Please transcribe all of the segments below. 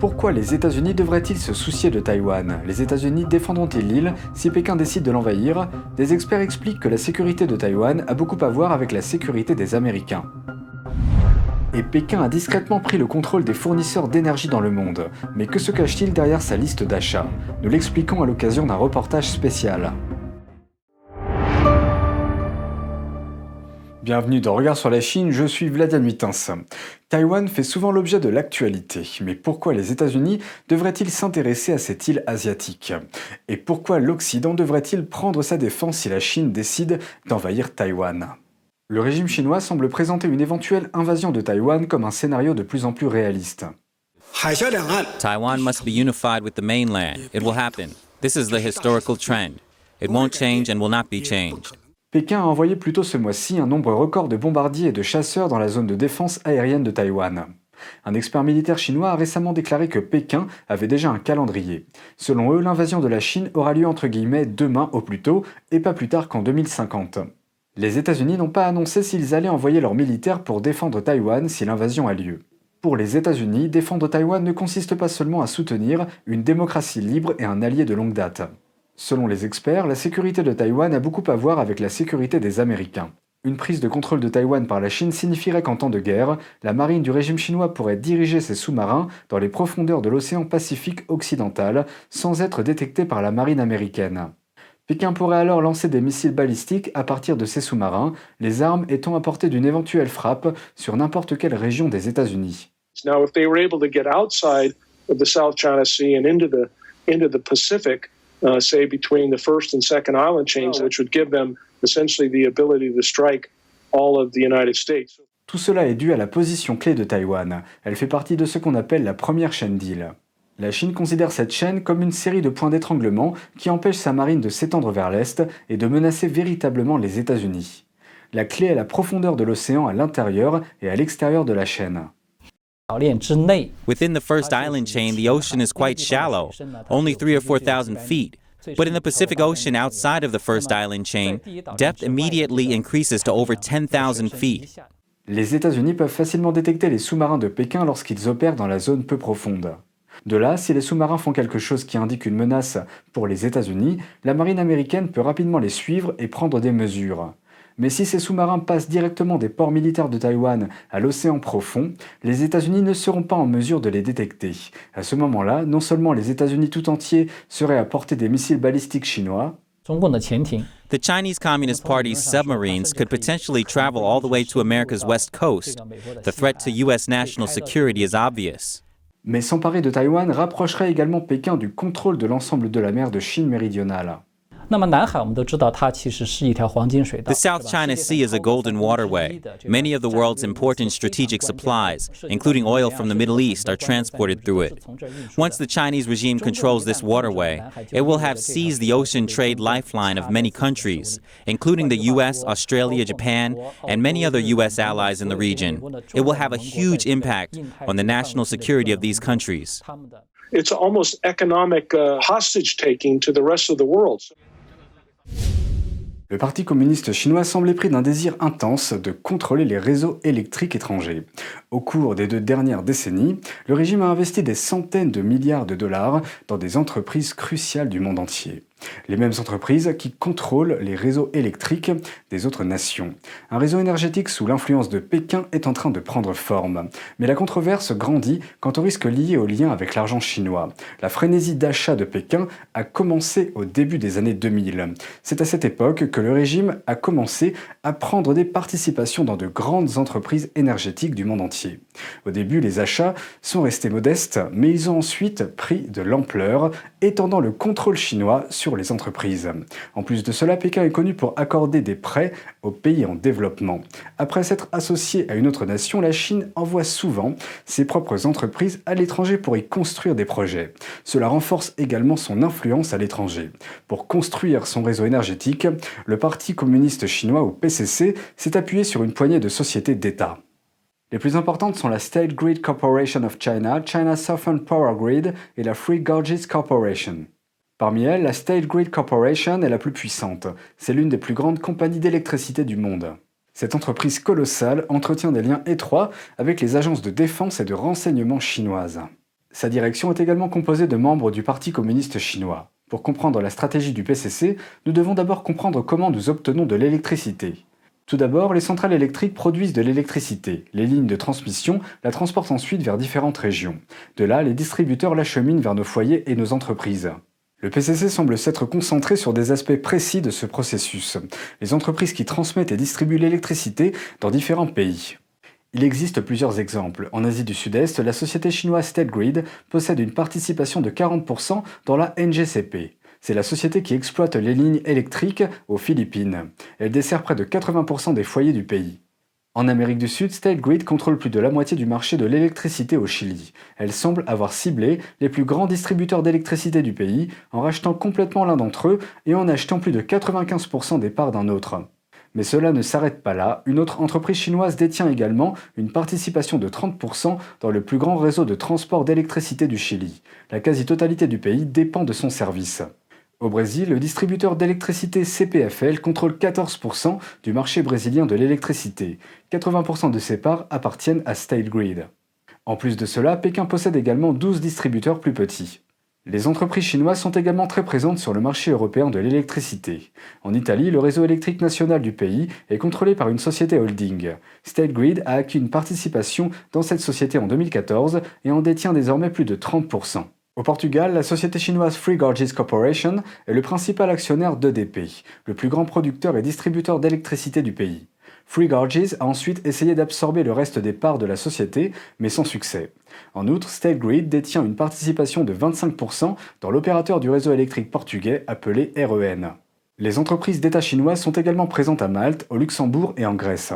Pourquoi les États-Unis devraient-ils se soucier de Taïwan? Les États-Unis défendront-ils l'île si Pékin décide de l'envahir? Des experts expliquent que la sécurité de Taïwan a beaucoup à voir avec la sécurité des Américains. Et Pékin a discrètement pris le contrôle des fournisseurs d'énergie dans le monde. Mais que se cache-t-il derrière sa liste d'achats? Nous l'expliquons à l'occasion d'un reportage spécial. Bienvenue dans Regard sur la Chine, je suis Vladimir Mitens. Taïwan fait souvent l'objet de l'actualité, mais pourquoi les États-Unis devraient-ils s'intéresser à cette île asiatique? Et pourquoi l'Occident devrait-il prendre sa défense si la Chine décide d'envahir Taïwan? Le régime chinois semble présenter une éventuelle invasion de Taïwan comme un scénario de plus en plus réaliste. Taiwan must be unified with the mainland. It will happen. This is the historical trend. It won't change and will not be changed. Pékin a envoyé plus tôt ce mois-ci un nombre record de bombardiers et de chasseurs dans la zone de défense aérienne de Taïwan. Un expert militaire chinois a récemment déclaré que Pékin avait déjà un calendrier. Selon eux, l'invasion de la Chine aura lieu entre guillemets demain au plus tôt et pas plus tard qu'en 2050. Les États-Unis n'ont pas annoncé s'ils allaient envoyer leurs militaires pour défendre Taïwan si l'invasion a lieu. Pour les États-Unis, défendre Taïwan ne consiste pas seulement à soutenir une démocratie libre et un allié de longue date. Selon les experts, la sécurité de Taïwan a beaucoup à voir avec la sécurité des Américains. Une prise de contrôle de Taïwan par la Chine signifierait qu'en temps de guerre, la marine du régime chinois pourrait diriger ses sous-marins dans les profondeurs de l'océan Pacifique occidental sans être détectée par la marine américaine. Pékin pourrait alors lancer des missiles balistiques à partir de ses sous-marins, les armes étant à portée d'une éventuelle frappe sur n'importe quelle région des États-Unis. Now, if they were able to get outside of the South China Sea and into the Pacific, say between the first and second island chains, which would give them essentially the ability to strike all of the United States. Tout cela est dû à la position clé de Taïwan. Elle fait partie de ce qu'on appelle la première chaîne d'îles. La Chine considère cette chaîne comme une série de points d'étranglement qui empêchent sa marine de s'étendre vers l'est et de menacer véritablement les États-Unis. La clé est la profondeur de l'océan à l'intérieur et à l'extérieur de la chaîne. Within the first island chain, the ocean is quite shallow, only 3,000 or 4,000 feet. But in the Pacific Ocean outside of the first island chain, depth immediately increases to over 10,000 feet. Les États-Unis peuvent facilement détecter les sous-marins de Pékin lorsqu'ils opèrent dans la zone peu profonde. De là, si les sous-marins font quelque chose qui indique une menace pour les États-Unis, la marine américaine peut rapidement les suivre et prendre des mesures. Mais si ces sous-marins passent directement des ports militaires de Taïwan à l'océan profond, les États-Unis ne seront pas en mesure de les détecter. À ce moment-là, non seulement les États-Unis tout entiers seraient à portée des missiles balistiques chinois, The Chinese Communist Party's submarines could potentially travel all the way to America's west coast. The threat to U.S. national security is obvious. mais s'emparer de Taïwan rapprocherait également Pékin du contrôle de l'ensemble de la mer de Chine méridionale. The South China Sea is a golden waterway. Many of the world's important strategic supplies, including oil from the Middle East, are transported through it. Once the Chinese regime controls this waterway, it will have seized the ocean trade lifeline of many countries, including the US, Australia, Japan, and many other US allies in the region. It will have a huge impact on the national security of these countries. It's almost economic hostage-taking to the rest of the world. Le Parti communiste chinois semble épris d'un désir intense de contrôler les réseaux électriques étrangers. Au cours des 2 dernières décennies, le régime a investi des centaines de milliards de dollars dans des entreprises cruciales du monde entier. Les mêmes entreprises qui contrôlent les réseaux électriques des autres nations. Un réseau énergétique sous l'influence de Pékin est en train de prendre forme. Mais la controverse grandit quant aux risques liés au lien avec l'argent chinois. La frénésie d'achat de Pékin a commencé au début des années 2000. C'est à cette époque que le régime a commencé à prendre des participations dans de grandes entreprises énergétiques du monde entier. Au début, les achats sont restés modestes, mais ils ont ensuite pris de l'ampleur, étendant le contrôle chinois sur les entreprises. En plus de cela, Pékin est connu pour accorder des prêts aux pays en développement. Après s'être associé à une autre nation, la Chine envoie souvent ses propres entreprises à l'étranger pour y construire des projets. Cela renforce également son influence à l'étranger. Pour construire son réseau énergétique, le Parti communiste chinois, ou PCC, s'est appuyé sur une poignée de sociétés d'État. Les plus importantes sont la State Grid Corporation of China, China Southern Power Grid et la Three Gorges Corporation. Parmi elles, la State Grid Corporation est la plus puissante. C'est l'une des plus grandes compagnies d'électricité du monde. Cette entreprise colossale entretient des liens étroits avec les agences de défense et de renseignement chinoises. Sa direction est également composée de membres du Parti communiste chinois. Pour comprendre la stratégie du PCC, nous devons d'abord comprendre comment nous obtenons de l'électricité. Tout d'abord, les centrales électriques produisent de l'électricité. Les lignes de transmission la transportent ensuite vers différentes régions. De là, les distributeurs l'acheminent vers nos foyers et nos entreprises. Le PCC semble s'être concentré sur des aspects précis de ce processus. Les entreprises qui transmettent et distribuent l'électricité dans différents pays. Il existe plusieurs exemples. En Asie du Sud-Est, la société chinoise State Grid possède une participation de 40% dans la NGCP. C'est la société qui exploite les lignes électriques aux Philippines. Elle dessert près de 80% des foyers du pays. En Amérique du Sud, State Grid contrôle plus de la moitié du marché de l'électricité au Chili. Elle semble avoir ciblé les plus grands distributeurs d'électricité du pays en rachetant complètement l'un d'entre eux et en achetant plus de 95% des parts d'un autre. Mais cela ne s'arrête pas là, une autre entreprise chinoise détient également une participation de 30% dans le plus grand réseau de transport d'électricité du Chili. La quasi-totalité du pays dépend de son service. Au Brésil, le distributeur d'électricité CPFL contrôle 14% du marché brésilien de l'électricité. 80% de ses parts appartiennent à State Grid. En plus de cela, Pékin possède également 12 distributeurs plus petits. Les entreprises chinoises sont également très présentes sur le marché européen de l'électricité. En Italie, le réseau électrique national du pays est contrôlé par une société holding. State Grid a acquis une participation dans cette société en 2014 et en détient désormais plus de 30%. Au Portugal, la société chinoise Three Gorges Corporation est le principal actionnaire d'EDP, le plus grand producteur et distributeur d'électricité du pays. Three Gorges a ensuite essayé d'absorber le reste des parts de la société, mais sans succès. En outre, State Grid détient une participation de 25% dans l'opérateur du réseau électrique portugais appelé REN. Les entreprises d'État chinoises sont également présentes à Malte, au Luxembourg et en Grèce.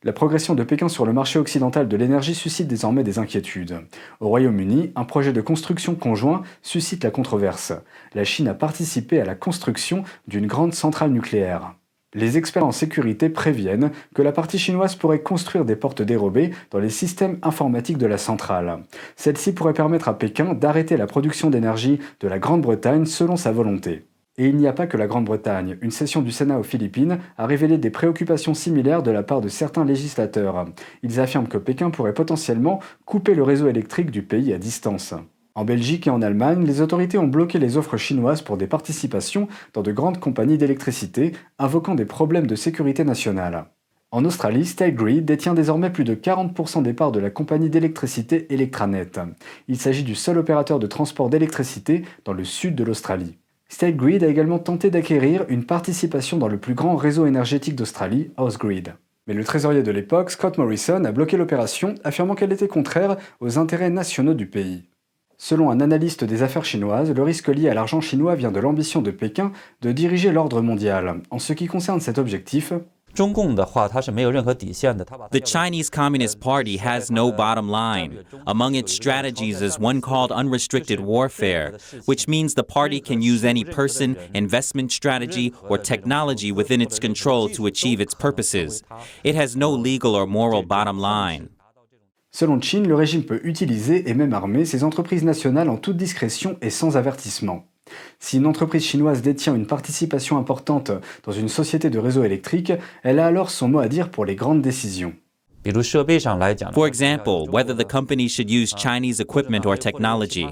La progression de Pékin sur le marché occidental de l'énergie suscite désormais des inquiétudes. Au Royaume-Uni, un projet de construction conjoint suscite la controverse. La Chine a participé à la construction d'une grande centrale nucléaire. Les experts en sécurité préviennent que la partie chinoise pourrait construire des portes dérobées dans les systèmes informatiques de la centrale. Celle-ci pourrait permettre à Pékin d'arrêter la production d'énergie de la Grande-Bretagne selon sa volonté. Et il n'y a pas que la Grande-Bretagne. Une session du Sénat aux Philippines a révélé des préoccupations similaires de la part de certains législateurs. Ils affirment que Pékin pourrait potentiellement couper le réseau électrique du pays à distance. En Belgique et en Allemagne, les autorités ont bloqué les offres chinoises pour des participations dans de grandes compagnies d'électricité, invoquant des problèmes de sécurité nationale. En Australie, State Grid détient désormais plus de 40% des parts de la compagnie d'électricité Electranet. Il s'agit du seul opérateur de transport d'électricité dans le sud de l'Australie. State Grid a également tenté d'acquérir une participation dans le plus grand réseau énergétique d'Australie, Ausgrid. Mais le trésorier de l'époque, Scott Morrison, a bloqué l'opération, affirmant qu'elle était contraire aux intérêts nationaux du pays. Selon un analyste des affaires chinoises, le risque lié à l'argent chinois vient de l'ambition de Pékin de diriger l'ordre mondial. En ce qui concerne cet objectif, The Chinese Communist Party has no bottom line. Among its strategies is one called unrestricted warfare, which means the party can use any person, investment strategy, or technology within its control to achieve its purposes. It has no legal or moral bottom line. Selon Chin, le régime peut utiliser et même armer ses entreprises nationales en toute discrétion et sans avertissement. Si une entreprise chinoise détient une participation importante dans une société de réseau électrique, elle a alors son mot à dire pour les grandes décisions. For example, whether the company should use Chinese equipment or technology.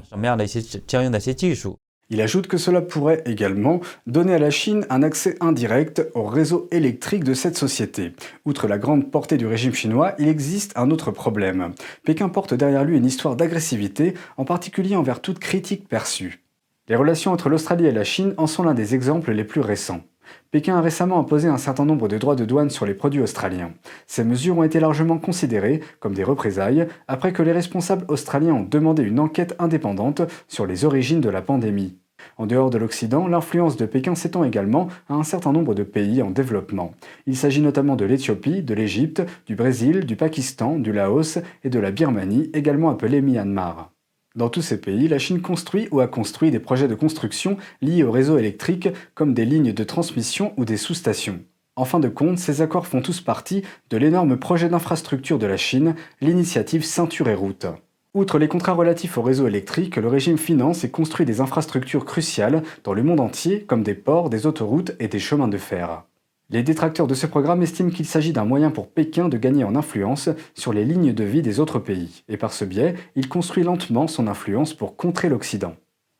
Il ajoute que cela pourrait également donner à la Chine un accès indirect au réseau électrique de cette société. Outre la grande portée du régime chinois, il existe un autre problème. Pékin porte derrière lui une histoire d'agressivité, en particulier envers toute critique perçue. Les relations entre l'Australie et la Chine en sont l'un des exemples les plus récents. Pékin a récemment imposé un certain nombre de droits de douane sur les produits australiens. Ces mesures ont été largement considérées comme des représailles après que les responsables australiens ont demandé une enquête indépendante sur les origines de la pandémie. En dehors de l'Occident, l'influence de Pékin s'étend également à un certain nombre de pays en développement. Il s'agit notamment de l'Éthiopie, de l'Égypte, du Brésil, du Pakistan, du Laos et de la Birmanie, également appelée Myanmar. Dans tous ces pays, la Chine construit ou a construit des projets de construction liés au réseau électrique, comme des lignes de transmission ou des sous-stations. En fin de compte, ces accords font tous partie de l'énorme projet d'infrastructure de la Chine, l'initiative Ceinture et Route. Outre les contrats relatifs au réseau électrique, le régime finance et construit des infrastructures cruciales dans le monde entier, comme des ports, des autoroutes et des chemins de fer. Les détracteurs de ce programme estiment qu'il s'agit d'un moyen pour Pékin de gagner en influence sur les lignes de vie des autres pays, et par ce biais, il construit lentement son influence pour contrer l'Occident.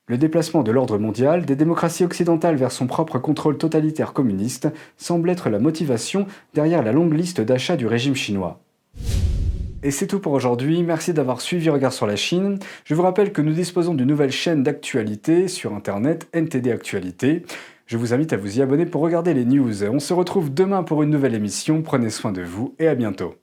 Le déplacement de l'ordre mondial, des démocraties occidentales vers son propre contrôle totalitaire communiste, semble être la motivation derrière la longue liste d'achats du régime chinois. Et c'est tout pour aujourd'hui, merci d'avoir suivi Regard sur la Chine. Je vous rappelle que nous disposons d'une nouvelle chaîne d'actualité sur internet, NTD Actualité. Je vous invite à vous y abonner pour regarder les news. On se retrouve demain pour une nouvelle émission, prenez soin de vous et à bientôt.